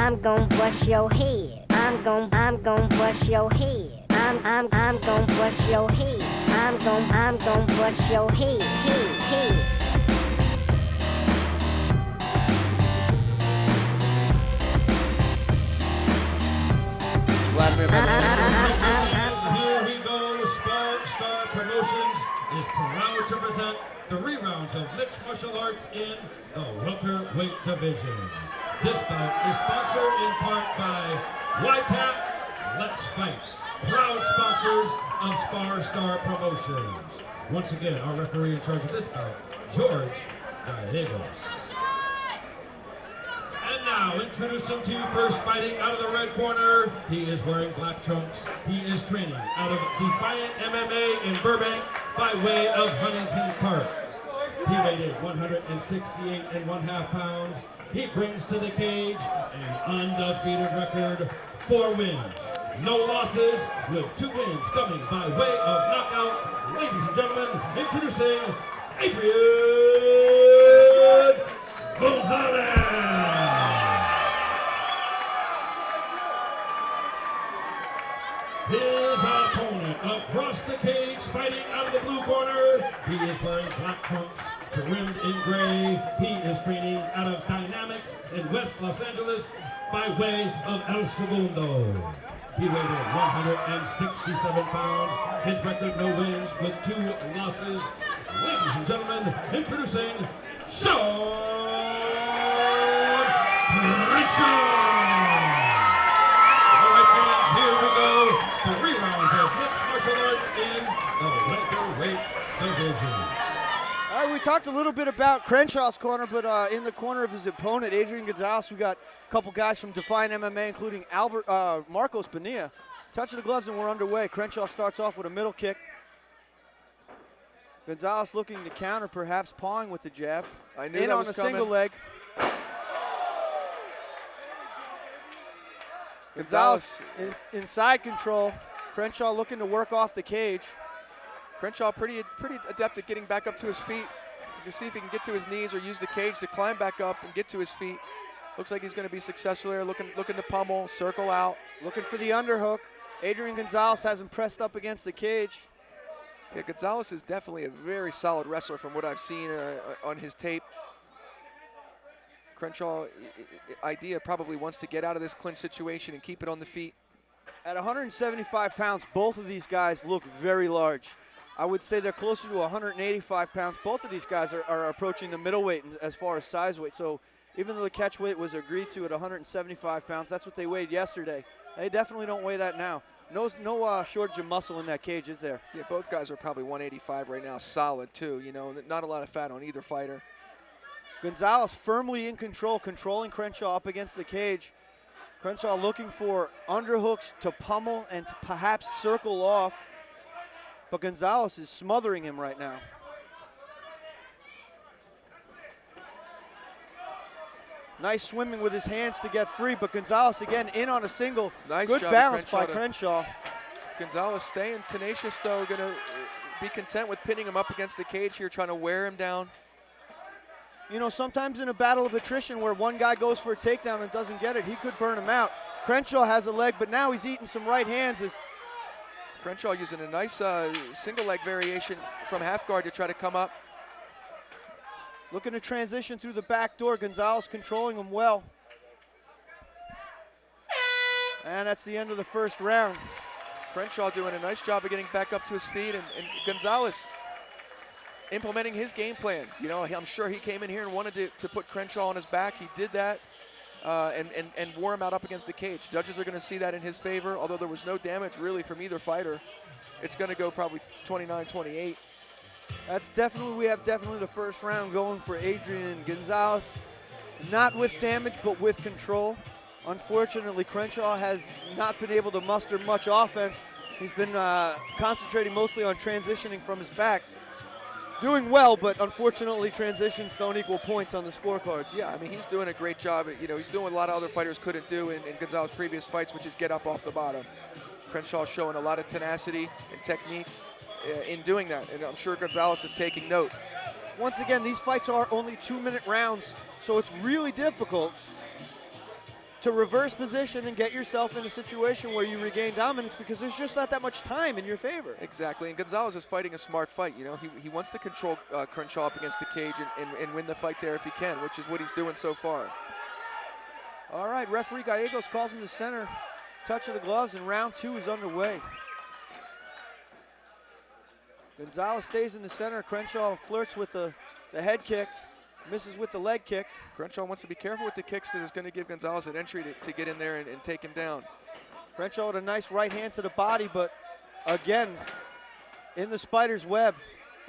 I'm gon' bust your head. I'm gon' bust your head. I'm gon' bust your head. I'm gon' bust your head. Vladimir Here we go. Spar Promotions is proud to present the rerounds of mixed martial arts in the welterweight division. This bout is sponsored in part by YTAP Let's Fight, proud sponsors of Spar Promotions. Once again, our referee in charge of this bout, George Gallegos. And now, introducing to you first, fighting out of the red corner. He is wearing black trunks. He is training out of Defiant MMA in Burbank by way of Huntington Park. He weighed in 168 1/2 pounds. He brings to the cage an undefeated record, 4 wins, no losses, with 2 wins coming by way of knockout. Ladies and gentlemen, introducing Adrian Gonzales. His opponent across the cage, fighting out of the blue corner. He is wearing black trunks, trimmed in gray. He is training out of Dynamics in West Los Angeles by way of El Segundo. He weighed in 167 pounds. His record, no wins with 2 losses. Ladies and gentlemen, introducing Sean Crenshaw. All right, fans, here we go. The rerounds of mixed martial arts in the welterweight division. All right, we talked a little bit about Crenshaw's corner, but in the corner of his opponent, Adrian Gonzales, we got a couple guys from Defiant MMA, including Marcos Bonilla. Touch of the gloves and we're underway. Crenshaw starts off with a middle kick. Gonzales looking to counter, perhaps pawing with the jab. I knew in that on was a coming. single leg. Gonzales inside control. Crenshaw looking to work off the cage. Crenshaw pretty adept at getting back up to his feet. You can see if he can get to his knees or use the cage to climb back up and get to his feet. Looks like he's going to be successful here, looking to pummel, circle out. Looking for the underhook. Adrian Gonzales has him pressed up against the cage. Yeah, Gonzales is definitely a very solid wrestler from what I've seen on his tape. Crenshaw, idea probably wants to get out of this clinch situation and keep it on the feet. At 175 pounds, both of these guys look very large. I would say they're closer to 185 pounds. Both of these guys are approaching the middleweight as far as size weight. So even though the catch weight was agreed to at 175 pounds, that's what they weighed yesterday. They definitely don't weigh that now. No shortage of muscle in that cage, is there? Yeah, both guys are probably 185 right now, solid too. You know, not a lot of fat on either fighter. Gonzales firmly in control, controlling Crenshaw up against the cage. Crenshaw looking for underhooks to pummel and to perhaps circle off. But Gonzales is smothering him right now. Nice swimming with his hands to get free, but Gonzales again in on a single. Nice Good job balance by Crenshaw. Gonzales staying tenacious though, gonna be content with pinning him up against the cage here, trying to wear him down. You know, sometimes in a battle of attrition where one guy goes for a takedown and doesn't get it, he could burn him out. Crenshaw has a leg, but now he's eating some right hands. Crenshaw using a nice single leg variation from half guard to try to come up. Looking to transition through the back door. Gonzales controlling him well. And that's the end of the first round. Crenshaw doing a nice job of getting back up to his feet, and Gonzales implementing his game plan. You know, I'm sure he came in here and wanted to put Crenshaw on his back. He did that and wore him out up against the cage. Judges are going to see that in his favor, although there was no damage really from either fighter. It's going to go probably 29-28. We have definitely the first round going for Adrian Gonzales. Not with damage, but with control. Unfortunately, Crenshaw has not been able to muster much offense. He's been concentrating mostly on transitioning from his back. Doing well, but unfortunately transitions don't equal points on the scorecards. Yeah, I mean, he's doing a great job. You know, he's doing what a lot of other fighters couldn't do in Gonzales' previous fights, which is get up off the bottom. Crenshaw showing a lot of tenacity and technique in doing that, and I'm sure Gonzales is taking note. Once again, these fights are only 2-minute rounds, so it's really difficult to reverse position and get yourself in a situation where you regain dominance, because there's just not that much time in your favor. Exactly, and Gonzales is fighting a smart fight. You know, he wants to control Crenshaw up against the cage and win the fight there if he can, which is what he's doing so far. All right, referee Gallegos calls him to center. Touch of the gloves, and round 2 is underway. Gonzales stays in the center. Crenshaw flirts with the head kick, misses with the leg kick. Crenshaw wants to be careful with the kicks because it's going to give Gonzales an entry to get in there and take him down. Crenshaw with a nice right hand to the body, but again, in the spider's web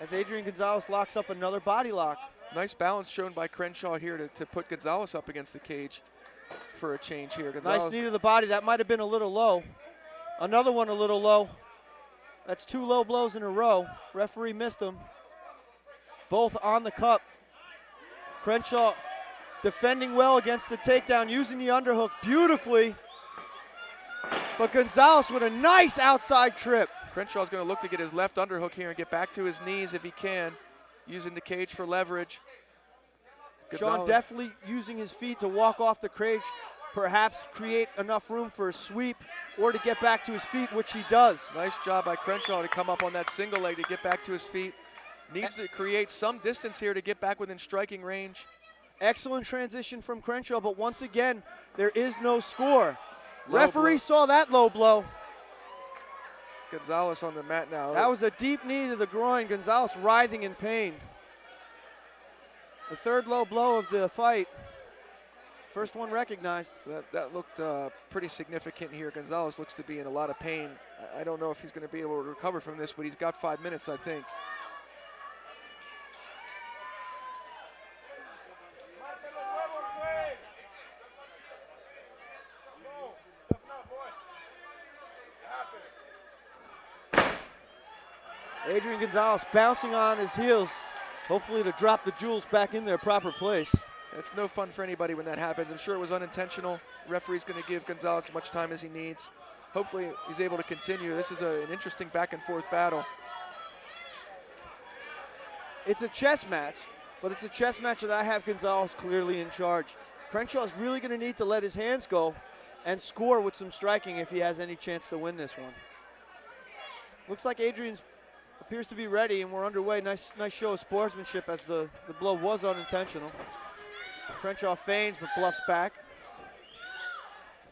as Adrian Gonzales locks up another body lock. Nice balance shown by Crenshaw here to put Gonzales up against the cage for a change here. Gonzales, nice knee to the body. That might have been a little low. Another one a little low. That's 2 low blows in a row. Referee missed them. Both on the cup. Crenshaw defending well against the takedown, using the underhook beautifully. But Gonzales with a nice outside trip. Crenshaw's going to look to get his left underhook here and get back to his knees if he can, using the cage for leverage. Sean definitely using his feet to walk off the cage, perhaps create enough room for a sweep or to get back to his feet, which he does. Nice job by Crenshaw to come up on that single leg to get back to his feet. Needs to create some distance here to get back within striking range. Excellent transition from Crenshaw, but once again, there is no score. Referee saw that low blow. Gonzales on the mat now. That was a deep knee to the groin. Gonzales writhing in pain. The 3rd low blow of the fight. First one recognized. That looked pretty significant here. Gonzales looks to be in a lot of pain. I don't know if he's going to be able to recover from this, but he's got 5 minutes, I think. Adrian Gonzales bouncing on his heels, hopefully to drop the jewels back in their proper place. It's no fun for anybody when that happens. I'm sure it was unintentional. Referee's going to give Gonzales as much time as he needs. Hopefully he's able to continue. This is an interesting back and forth battle. It's a chess match, but it's a chess match that I have Gonzales clearly in charge. Crenshaw is really going to need to let his hands go and score with some striking if he has any chance to win this one. Looks like Adrian's appears to be ready, and we're underway. Nice show of sportsmanship as the blow was unintentional. Crenshaw feigns but bluffs back.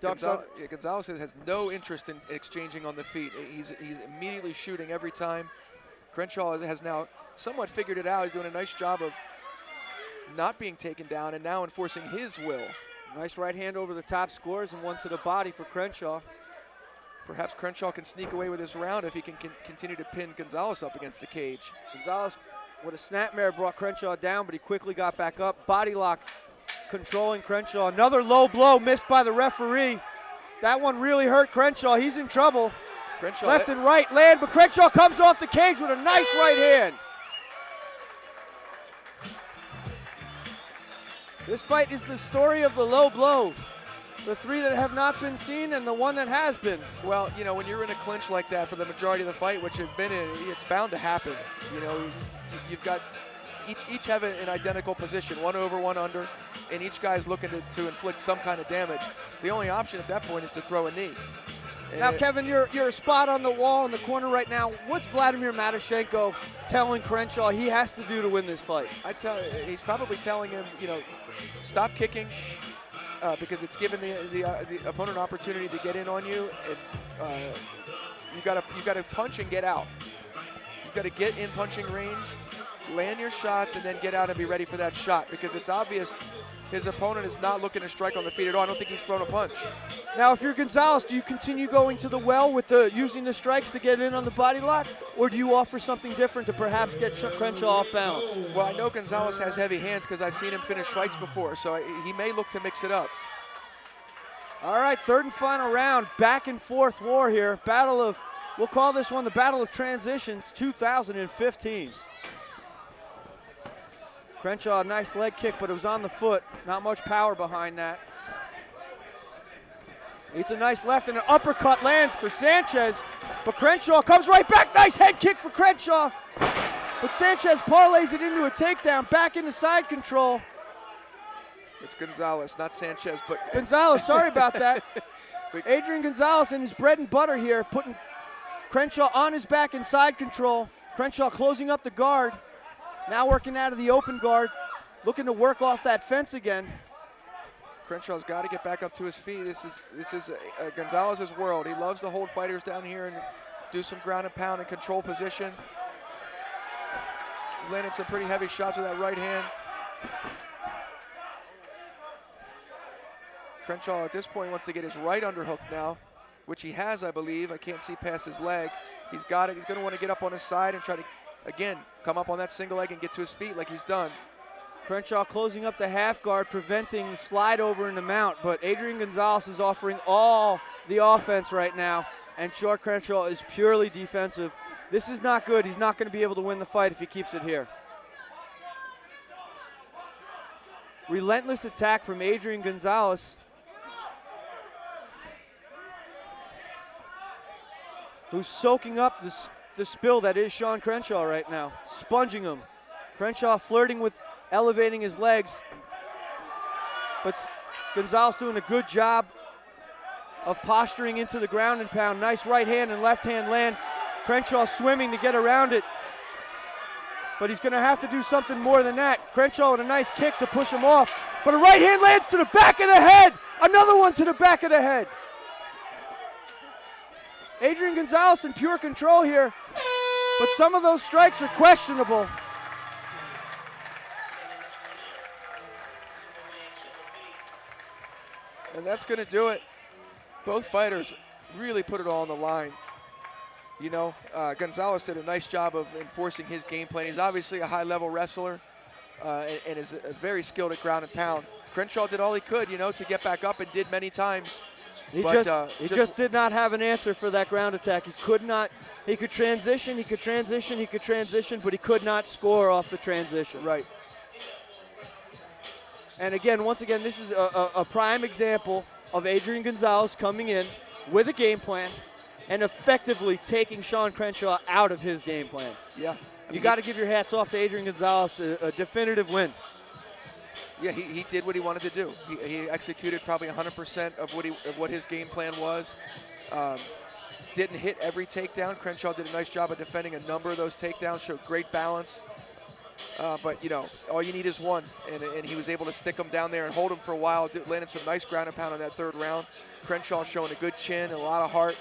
Gonzales has no interest in exchanging on the feet. He's immediately shooting every time. Crenshaw has now somewhat figured it out. He's doing a nice job of not being taken down and now enforcing his will. Nice right hand over the top, scores, and one to the body for Crenshaw. Perhaps Crenshaw can sneak away with this round if he can continue to pin Gonzales up against the cage. Gonzales with a snapmare brought Crenshaw down, but he quickly got back up. Body lock controlling Crenshaw. Another low blow missed by the referee. That one really hurt Crenshaw. He's in trouble. Crenshaw left and right land, but Crenshaw comes off the cage with a nice right hand. This fight is the story of the low blow. The 3 that have not been seen and the 1 that has been. Well, you know, when you're in a clinch like that for the majority of the fight, which you've been in, it's bound to happen. You know, you've got each have an identical position, 1 over, 1 under, and each guy's looking to inflict some kind of damage. The only option at that point is to throw a knee. Now, Kevin, you're a spot on the wall in the corner right now. What's Vladimir Matyshenko telling Crenshaw he has to do to win this fight? He's probably telling him, you know, stop kicking. Because it's given the opponent an opportunity to get in on you, and you gotta punch and get out. You gotta get in punching range, land your shots, and then get out and be ready for that shot. Because it's obvious his opponent is not looking to strike on the feet at all. I don't think he's thrown a punch. Now, if you're Gonzales, do you continue going to the well with using the strikes to get in on the body lock, or do you offer something different to perhaps get Crenshaw off balance? Well, I know Gonzales has heavy hands because I've seen him finish fights before, so he may look to mix it up. All right, 3rd and final round, back and forth war here. We'll call this one the Battle of Transitions 2015. Crenshaw, nice leg kick, but it was on the foot. Not much power behind that. It's a nice left, and an uppercut lands for Sanchez, but Crenshaw comes right back. Nice head kick for Crenshaw, but Sanchez parlays it into a takedown, back into side control. It's Gonzales, not Sanchez, but Gonzales, sorry about that. Adrian Gonzales and his bread and butter here, putting Crenshaw on his back in side control. Crenshaw closing up the guard. Now working out of the open guard, looking to work off that fence again. Crenshaw's got to get back up to his feet. This is Gonzalez' world. He loves to hold fighters down here and do some ground and pound and control position. He's landing some pretty heavy shots with that right hand. Crenshaw at this point wants to get his right underhook now, which he has, I believe. I can't see past his leg. He's got it. He's going to want to get up on his side and try to, again, come up on that single leg and get to his feet like he's done. Crenshaw closing up the half guard, preventing the slide over in the mount, but Adrian Gonzales is offering all the offense right now, and Sean Crenshaw is purely defensive. This is not good. He's not going to be able to win the fight if he keeps it here. Relentless attack from Adrian Gonzales, who's soaking up the spill that is Sean Crenshaw right now, sponging him. Crenshaw flirting with elevating his legs, but Gonzales doing a good job of posturing into the ground and pound. Nice right hand and left hand land. Crenshaw swimming to get around it, but he's going to have to do something more than that. Crenshaw with a nice kick to push him off, but a right hand lands to the back of the head. Another one to the back of the head. Adrian Gonzales in pure control here, but some of those strikes are questionable. And that's going to do it. Both fighters really put it all on the line. You know, Gonzales did a nice job of enforcing his game plan. He's obviously a high-level wrestler and is very skilled at ground and pound. Crenshaw did all he could, you know, to get back up and did many times. He just did not have an answer for that ground attack. He could not. He could transition, but he could not score off the transition. Right. And again, once again, this is a prime example of Adrian Gonzales coming in with a game plan and effectively taking Sean Crenshaw out of his game plan. Yeah. You got to give your hats off to Adrian Gonzales, a definitive win. Yeah, he did what he wanted to do. He executed probably 100% of what his game plan was. Didn't hit every takedown. Crenshaw did a nice job of defending a number of those takedowns, showed great balance. But, you know, all you need is one, and he was able to stick him down there and hold him for a while, landed some nice ground and pound in that third round. Crenshaw showing a good chin and a lot of heart.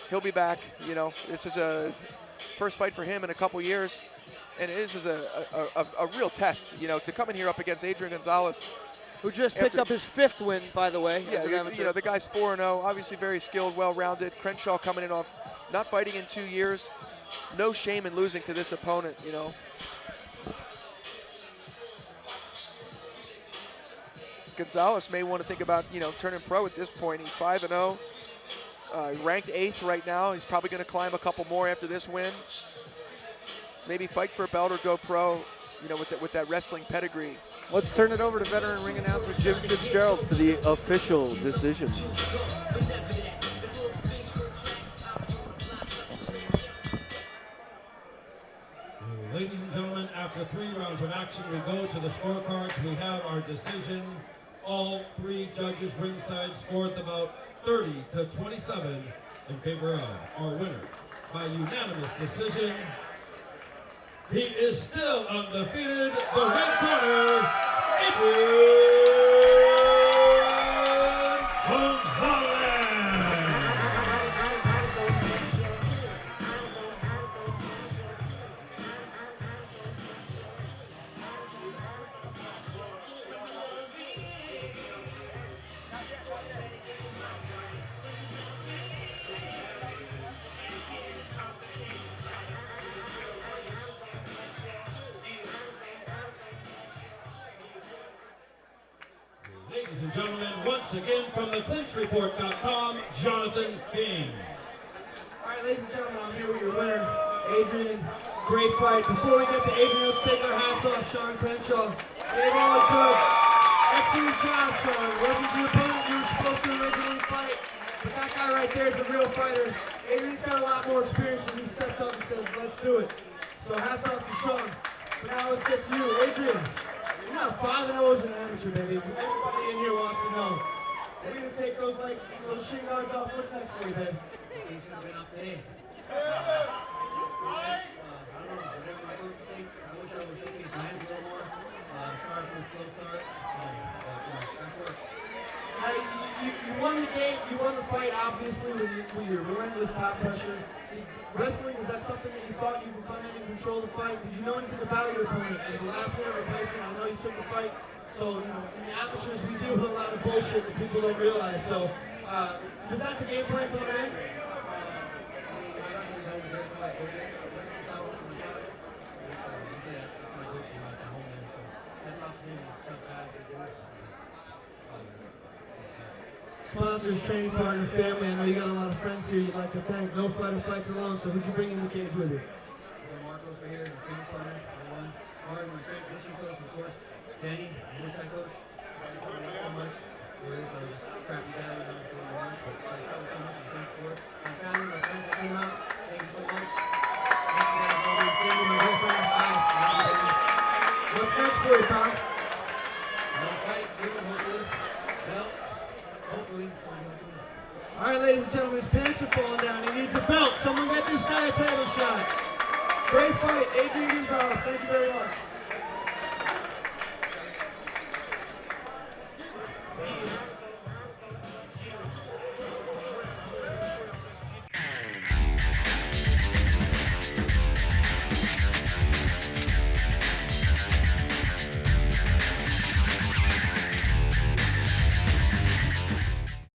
He'll be back. You know, this is a first fight for him in a couple years, and this is a real test, you know, to come in here up against Adrian Gonzales. Who just picked up his 5th win, by the way. Yeah, you know, the guy's 4-0, obviously very skilled, well-rounded. Crenshaw coming in off not fighting in 2 years. No shame in losing to this opponent, you know. Gonzales may want to think about, you know, turning pro at this point. He's 5-0, ranked 8th right now. He's probably going to climb a couple more after this win. Maybe fight for a belt or go pro, you know, with that wrestling pedigree. Let's turn it over to veteran ring announcer Jim Fitzgerald for the official decision. Ladies and gentlemen, after 3 rounds of action, we go to the scorecards. We have our decision. All 3 judges ringside scored the bout 30-27 in favor of our winner by unanimous decision. He is still undefeated, the red corner, Adrian Gonzales. Ladies and gentlemen, once again from the ClinchReport.com, Jonathan King. All right, ladies and gentlemen, I'm here with your winner, Adrian. Great fight. Before we get to Adrian, let's take our hats off Sean Crenshaw. Did all he could. Excellent job, Sean. Wasn't the opponent you were supposed to originally fight, but that guy right there is a real fighter. Adrian's got a lot more experience, and he stepped up and said, let's do it. So hats off to Sean. But now let's get to you, Adrian. You're not 5-0 as an amateur, baby. Everybody in here wants to know. We're going to take those shin guards off. What's next for you, babe? This game should have been off today. I don't know, whatever my coach think. I wish I would showcase my hands a little more. Sorry for the slow start. That's work. You won the game, you won the fight, obviously, with your relentless top pressure. Wrestling, is that something that you thought you could come in and control the fight? Did you know anything about your opponent? As a last-minute replacement, I know you took the fight. So, in the amateurs, we do a lot of bullshit that people don't realize. So, was that the game plan coming in? Sponsors, training partner, family. I know you got a lot of friends here you'd like to thank. No fighter fights alone, so who'd you bring in the cage with you? Marcos right here, my training partner, my conditioning coach, of course. Danny, Muay Thai coach. Thanks so much for this. I was just a scrappy guy, but thanks so much for it. My family, my friends that came out, thank you so much. Thank you guys for always seeing me, my girlfriend. What's next for you, Tom? Another fight soon, hopefully. Belt, hopefully. All right, ladies and gentlemen, his pants are falling down. He needs a belt. Someone get this guy a title shot. Great fight, Adrian Gonzales. Thank you very much.